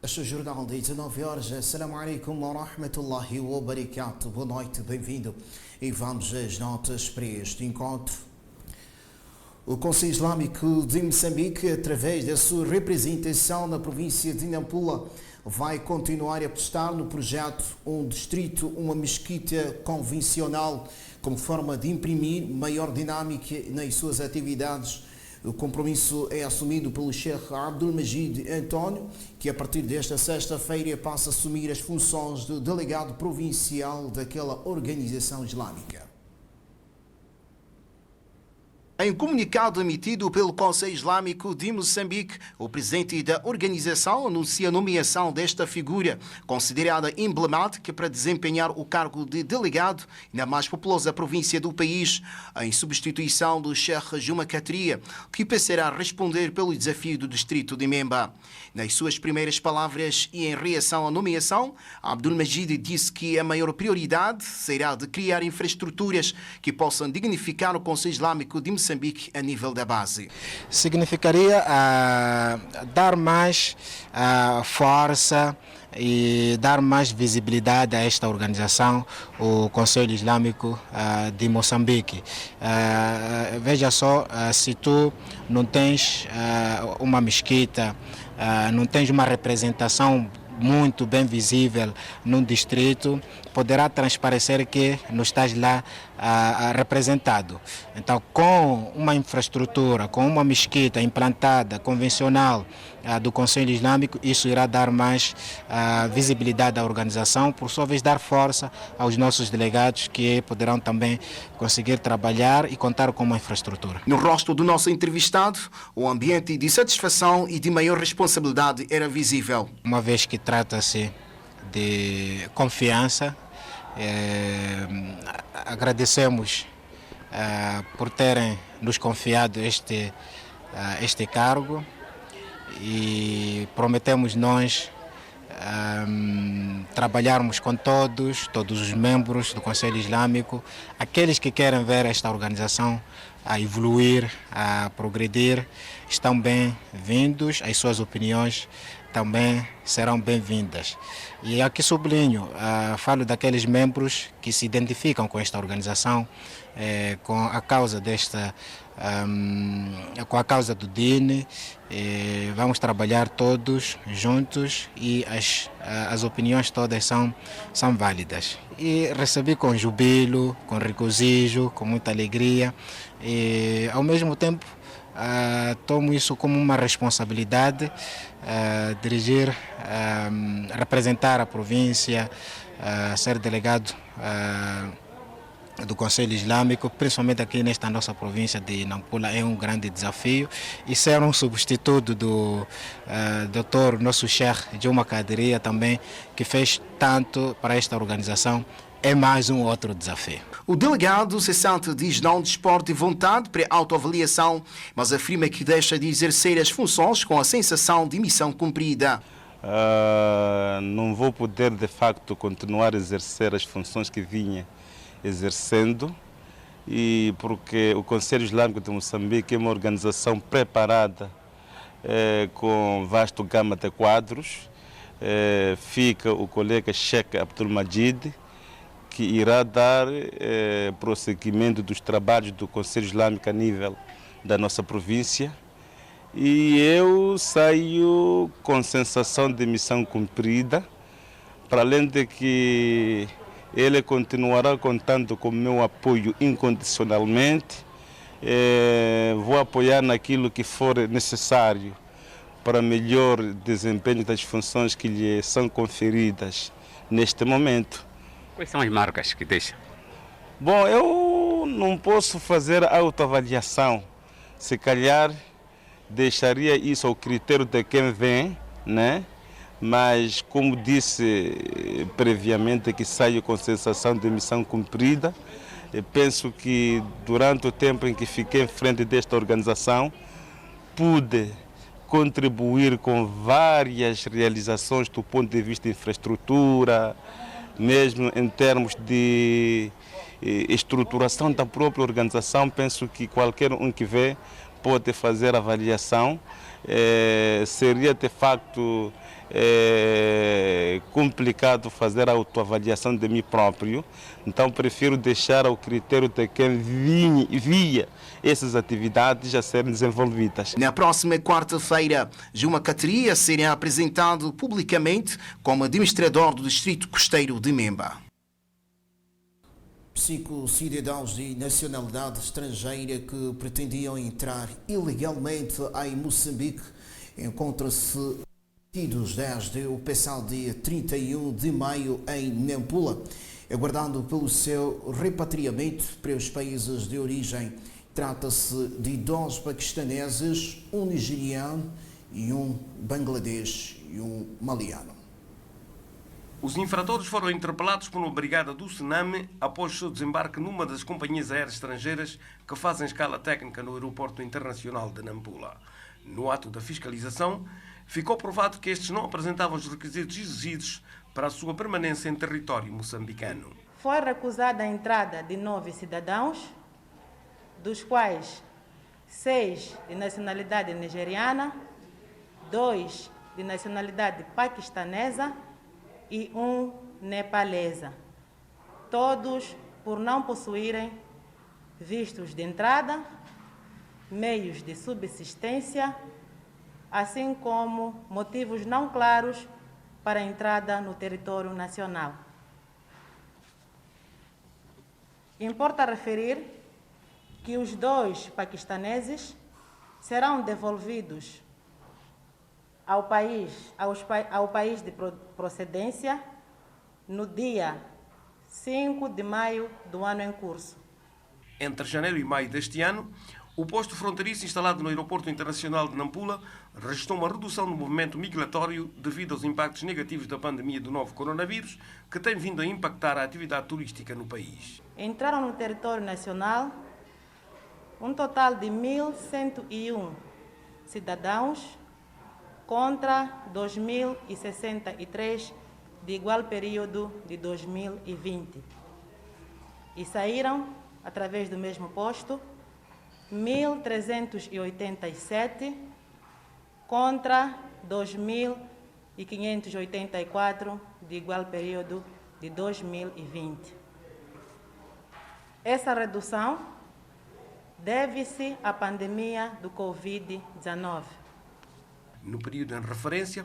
Este é o Jornal de 19 horas. Assalamu alaikum wa rahmatullahi wa barakatuh. Boa noite, bem-vindo. E vamos às notas para este encontro. O Conselho Islâmico de Moçambique, através da sua representação na província de Nampula, vai continuar a apostar no projeto Um Distrito, uma Mesquita Convencional, como forma de imprimir maior dinâmica nas suas atividades. O compromisso é assumido pelo Sheikh Abdul Majid António, que a partir desta sexta-feira passa a assumir as funções de delegado provincial daquela organização islâmica. Em comunicado emitido pelo Conselho Islâmico de Moçambique, o presidente da organização anuncia a nomeação desta figura, considerada emblemática para desempenhar o cargo de delegado na mais populosa província do país, em substituição do Sheikh Juma Katria, que passará a responder pelo desafio do distrito de Memba. Nas suas primeiras palavras e em reação à nomeação, Abdul Majid disse que a maior prioridade será de criar infraestruturas que possam dignificar o Conselho Islâmico de Moçambique a nível da base. Significaria dar mais força e dar mais visibilidade a esta organização, o Conselho Islâmico de Moçambique. Veja só, se tu não tens uma mesquita, não tens uma representação muito bem visível num distrito, poderá transparecer que não estás lá representado. Então, com uma infraestrutura, com uma mesquita implantada, convencional, do Conselho Islâmico, isso irá dar mais visibilidade à organização, por sua vez dar força aos nossos delegados, que poderão também conseguir trabalhar e contar com uma infraestrutura. No rosto do nosso entrevistado, o ambiente de satisfação e de maior responsabilidade era visível. Uma vez que trata-se de confiança, agradecemos por terem nos confiado este cargo e prometemos nós trabalharmos com todos os membros do Conselho Islâmico, aqueles que querem ver esta organização a evoluir, a progredir, estão bem-vindos, as suas opiniões também serão bem-vindas. E aqui sublinho, falo daqueles membros que se identificam com esta organização, com a causa com a causa do DIN. Vamos trabalhar todos juntos e as opiniões todas são válidas. E recebi com jubilo, com regozijo, com muita alegria e, ao mesmo tempo, tomo isso como uma responsabilidade, dirigir, representar a província, ser delegado do Conselho Islâmico, principalmente aqui nesta nossa província de Nampula, é um grande desafio, e ser um substituto do doutor, nosso Sheikh Juma Katria também, que fez tanto para esta organização, é mais um outro desafio. O delegado cessante diz não dispor de vontade para autoavaliação, mas afirma que deixa de exercer as funções com a sensação de missão cumprida. Não vou poder, de facto, continuar a exercer as funções que vinha exercendo, e porque o Conselho Islâmico de Moçambique é uma organização preparada, com vasto gama de quadros. Fica o colega Sheikh Abdul Majid, que irá dar prosseguimento dos trabalhos do Conselho Islâmico a nível da nossa província. E eu saio com sensação de missão cumprida, para além de que ele continuará contando com o meu apoio incondicionalmente. Vou apoiar naquilo que for necessário para melhor desempenho das funções que lhe são conferidas neste momento. Quais são as marcas que deixa? Bom, eu não posso fazer autoavaliação. Se calhar deixaria isso ao critério de quem vem, né? Mas, como disse previamente, que saio com sensação de missão cumprida, penso que durante o tempo em que fiquei em frente desta organização, pude contribuir com várias realizações do ponto de vista de infraestrutura, mesmo em termos de estruturação da própria organização. Penso que qualquer um que vê pode fazer avaliação. Seria de facto complicado fazer a autoavaliação de mim próprio, então prefiro deixar ao critério de quem via essas atividades a serem desenvolvidas. Na próxima quarta-feira, Juma Cateria será apresentado publicamente como administrador do Distrito Costeiro de Memba. 5 cidadãos de nacionalidade estrangeira que pretendiam entrar ilegalmente em Moçambique encontram-se detidos desde o passado dia 31 de maio em Nampula, aguardando pelo seu repatriamento para os países de origem. Trata-se de 2 paquistaneses, um nigeriano e um bangladês e um maliano. Os infratores foram interpelados por uma brigada do SENAME após o seu desembarque numa das companhias aéreas estrangeiras que fazem escala técnica no Aeroporto Internacional de Nampula. No ato da fiscalização, ficou provado que estes não apresentavam os requisitos exigidos para a sua permanência em território moçambicano. Foi recusada a entrada de 9 cidadãos, dos quais 6 de nacionalidade nigeriana, 2 de nacionalidade paquistanesa e 1 nepalesa, todos por não possuírem vistos de entrada, meios de subsistência, assim como motivos não claros para a entrada no território nacional. Importa referir que os 2 paquistaneses serão devolvidos ao país de procedência no dia 5 de maio do ano em curso. Entre janeiro e maio deste ano, o posto fronteiriço instalado no Aeroporto Internacional de Nampula registrou uma redução no movimento migratório devido aos impactos negativos da pandemia do novo coronavírus, que tem vindo a impactar a atividade turística no país. Entraram no território nacional um total de 1.101 cidadãos contra 2.063 de igual período de 2020. E saíram, através do mesmo posto, 1.387 contra 2.584 de igual período de 2020. Essa redução deve-se à pandemia do Covid-19. No período em referência,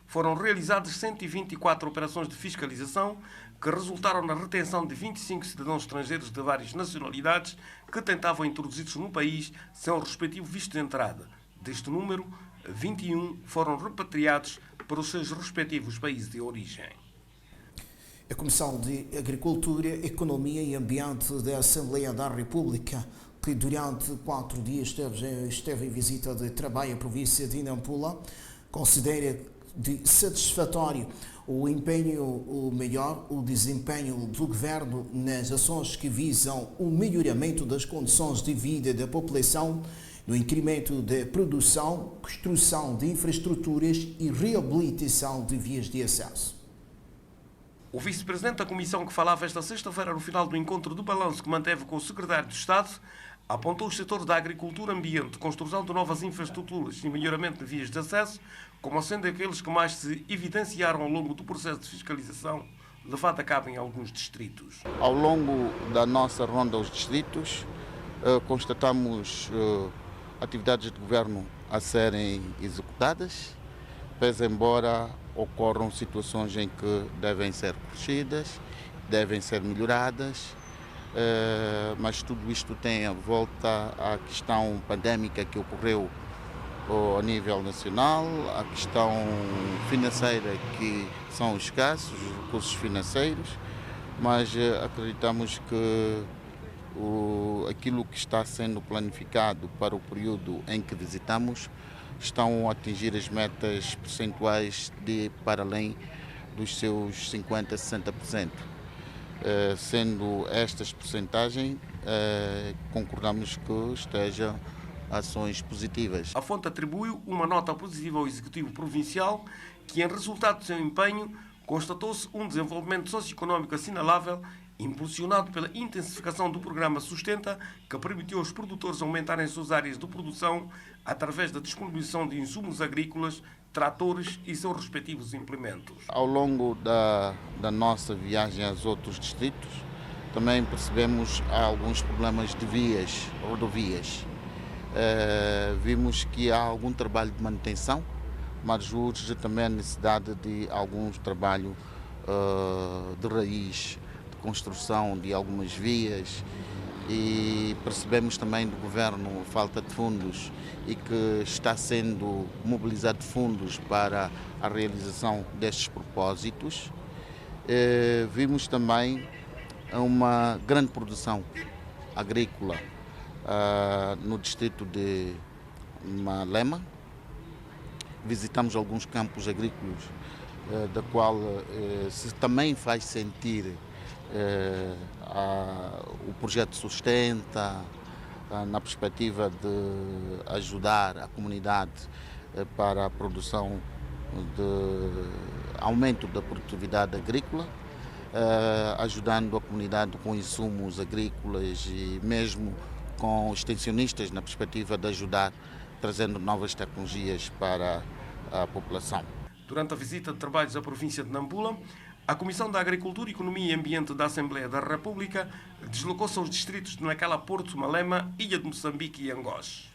foram realizadas 124 operações de fiscalização que resultaram na retenção de 25 cidadãos estrangeiros de várias nacionalidades que tentavam introduzir-se no país sem o respectivo visto de entrada. Deste número, 21 foram repatriados para os seus respectivos países de origem. A Comissão de Agricultura, Economia e Ambiente da Assembleia da República, que durante 4 dias esteve em visita de trabalho à província de Nampula, considera de satisfatório o desempenho do Governo nas ações que visam o melhoramento das condições de vida da população, no incremento da produção, construção de infraestruturas e reabilitação de vias de acesso. O vice-presidente da Comissão, que falava esta sexta-feira no final do encontro do balanço que manteve com o secretário de Estado, apontou os setores da agricultura, ambiente, construção de novas infraestruturas e melhoramento de vias de acesso como sendo aqueles que mais se evidenciaram ao longo do processo de fiscalização levado a cabo em alguns distritos. Ao longo da nossa ronda aos distritos, constatamos atividades de governo a serem executadas, pese embora ocorram situações em que devem ser corrigidas, devem ser melhoradas, mas tudo isto tem a volta à questão pandémica que ocorreu a nível nacional, a questão financeira, que são escassos, os recursos financeiros, mas acreditamos que aquilo que está sendo planificado para o período em que visitamos estão a atingir as metas percentuais de para além dos seus 50% a 60%. Sendo estas percentagens, concordamos que estejam ações positivas. A fonte atribuiu uma nota positiva ao Executivo Provincial que, em resultado do seu empenho, constatou-se um desenvolvimento socioeconómico assinalável impulsionado pela intensificação do programa Sustenta, que permitiu aos produtores aumentarem suas áreas de produção através da disponibilização de insumos agrícolas, tratores e seus respectivos implementos. Ao longo da nossa viagem aos outros distritos, também percebemos alguns problemas de vias, rodovias. Vimos que há algum trabalho de manutenção, mas urge também a necessidade de algum trabalho de raiz, de construção de algumas vias, e percebemos também do governo falta de fundos e que está sendo mobilizado fundos para a realização destes propósitos. Vimos também uma grande produção agrícola no distrito de Malema. Visitamos alguns campos agrícolas, da qual se também faz sentir o projeto Sustenta, na perspectiva de ajudar a comunidade para a produção de aumento da produtividade agrícola, ajudando a comunidade com insumos agrícolas e mesmo com extensionistas na perspectiva de ajudar, trazendo novas tecnologias para a população. Durante a visita de trabalhos à província de Nampula, a Comissão da Agricultura, Economia e Ambiente da Assembleia da República deslocou-se aos distritos de Nacala, Porto, Malema, Ilha de Moçambique e Angós.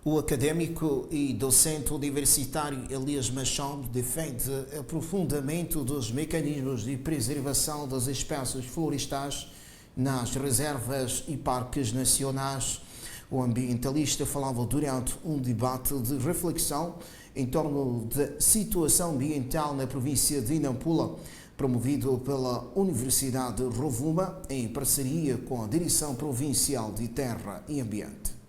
O académico e docente universitário Elias Machado defende o aprofundamento dos mecanismos de preservação das espécies florestais nas reservas e parques nacionais. O ambientalista falava durante um debate de reflexão em torno da situação ambiental na província de Nampula, promovido pela Universidade Rovuma em parceria com a Direção Provincial de Terra e Ambiente.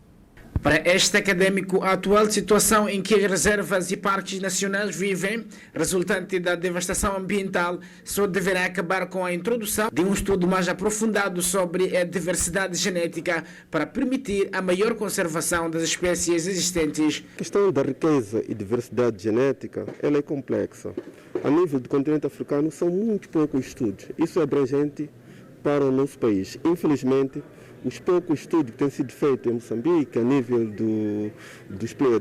Para este académico, a atual situação em que as reservas e parques nacionais vivem, resultante da devastação ambiental, só deverá acabar com a introdução de um estudo mais aprofundado sobre a diversidade genética para permitir a maior conservação das espécies existentes. A questão da riqueza e diversidade genética ela é complexa. A nível do continente africano são muito poucos estudos. Isso é abrangente para o nosso país. Infelizmente, os poucos estudos que têm sido feitos em Moçambique, a nível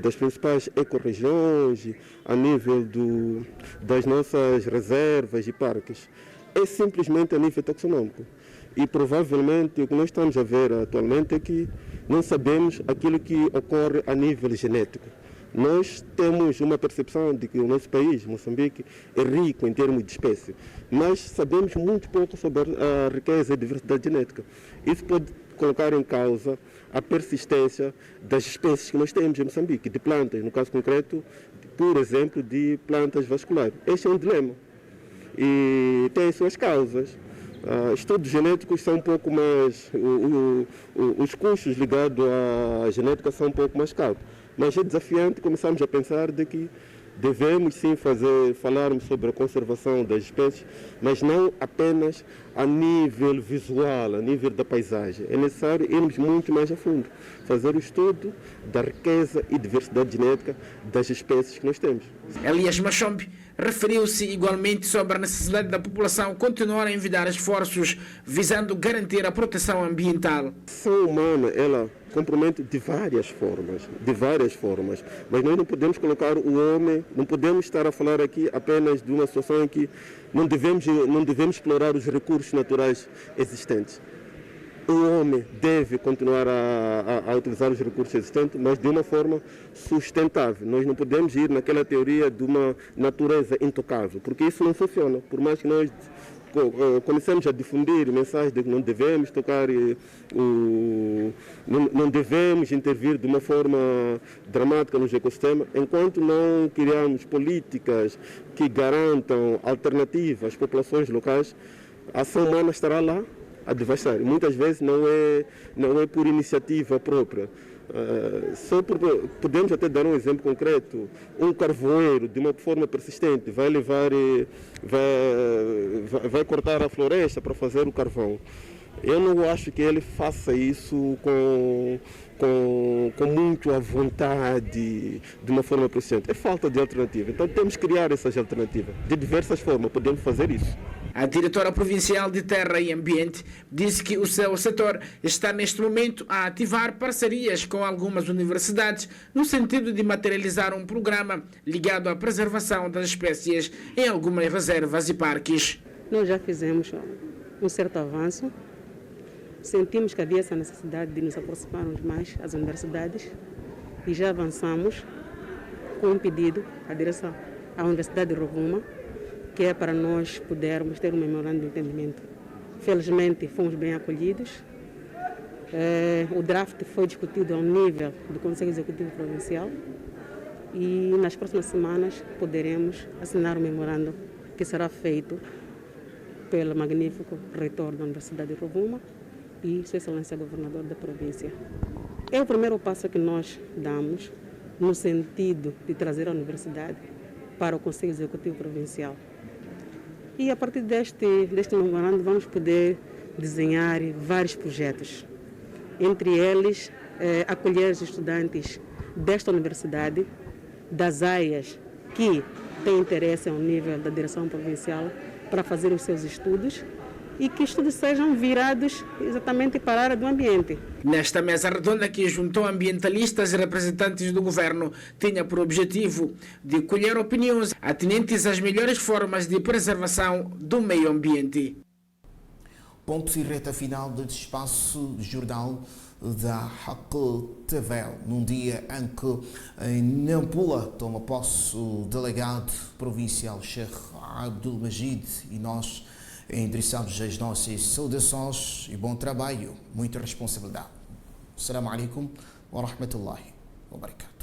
das principais ecorregiões, a nível das nossas reservas e parques, é simplesmente a nível taxonômico. E provavelmente o que nós estamos a ver atualmente é que não sabemos aquilo que ocorre a nível genético. Nós temos uma percepção de que o nosso país, Moçambique, é rico em termos de espécies, mas sabemos muito pouco sobre a riqueza e diversidade genética. Isso pode colocar em causa a persistência das espécies que nós temos em Moçambique, de plantas, no caso concreto, por exemplo, de plantas vasculares. Este é um dilema e tem suas causas. Estudos genéticos são um pouco mais... os custos ligados à genética são um pouco mais caros. Mas é desafiante começarmos a pensar de que devemos sim falarmos sobre a conservação das espécies, mas não apenas a nível visual, a nível da paisagem. É necessário irmos muito mais a fundo, fazer o estudo da riqueza e diversidade genética das espécies que nós temos. Elias Machombe referiu-se igualmente sobre a necessidade da população continuar a envidar esforços visando garantir a proteção ambiental. A ação humana, ela compromete de várias formas, mas nós não podemos colocar o homem, não podemos estar a falar aqui apenas de uma situação em que não devemos explorar os recursos naturais existentes. O homem deve continuar a utilizar os recursos existentes, mas de uma forma sustentável. Nós não podemos ir naquela teoria de uma natureza intocável, porque isso não funciona. Por mais que nós comecemos a difundir mensagens de que não devemos tocar, não devemos intervir de uma forma dramática nos ecossistemas, enquanto não criarmos políticas que garantam alternativas às populações locais, a ação humana estará lá a devastar. Muitas vezes não é por iniciativa própria. Podemos até dar um exemplo concreto. Um carvoeiro, de uma forma persistente, vai cortar a floresta para fazer o carvão. Eu não acho que ele faça isso com muito à vontade, de uma forma persistente. É falta de alternativa. Então temos que criar essas alternativas. De diversas formas podemos fazer isso. A diretora provincial de Terra e Ambiente disse que o seu setor está neste momento a ativar parcerias com algumas universidades no sentido de materializar um programa ligado à preservação das espécies em algumas reservas e parques. Nós já fizemos um certo avanço, sentimos que havia essa necessidade de nos aproximarmos mais às universidades e já avançamos com um pedido à direção à Universidade de Rovuma, que é para nós podermos ter um memorando de entendimento. Felizmente fomos bem acolhidos. O draft foi discutido ao nível do Conselho Executivo Provincial e nas próximas semanas poderemos assinar o memorando que será feito pelo magnífico reitor da Universidade de Rovuma e Sua Excelência Governador da província. É o primeiro passo que nós damos no sentido de trazer a universidade para o Conselho Executivo Provincial. E a partir deste memorando vamos poder desenhar vários projetos. Entre eles, acolher os estudantes desta universidade, das áreas que têm interesse ao nível da direção provincial para fazer os seus estudos e que estudos sejam virados exatamente para a área do ambiente. Nesta mesa redonda que juntou ambientalistas e representantes do governo, tinha por objetivo de colher opiniões atinentes às melhores formas de preservação do meio ambiente. Ponto e reta final deste espaço jornal da Haq TV, num dia em que em Nampula toma posse o delegado provincial Sheikh Abdul Majid e nós endereçamos as nossas saudações e bom trabalho, muita responsabilidade. Assalamu alaikum wa rahmatullahi wa barakatuh.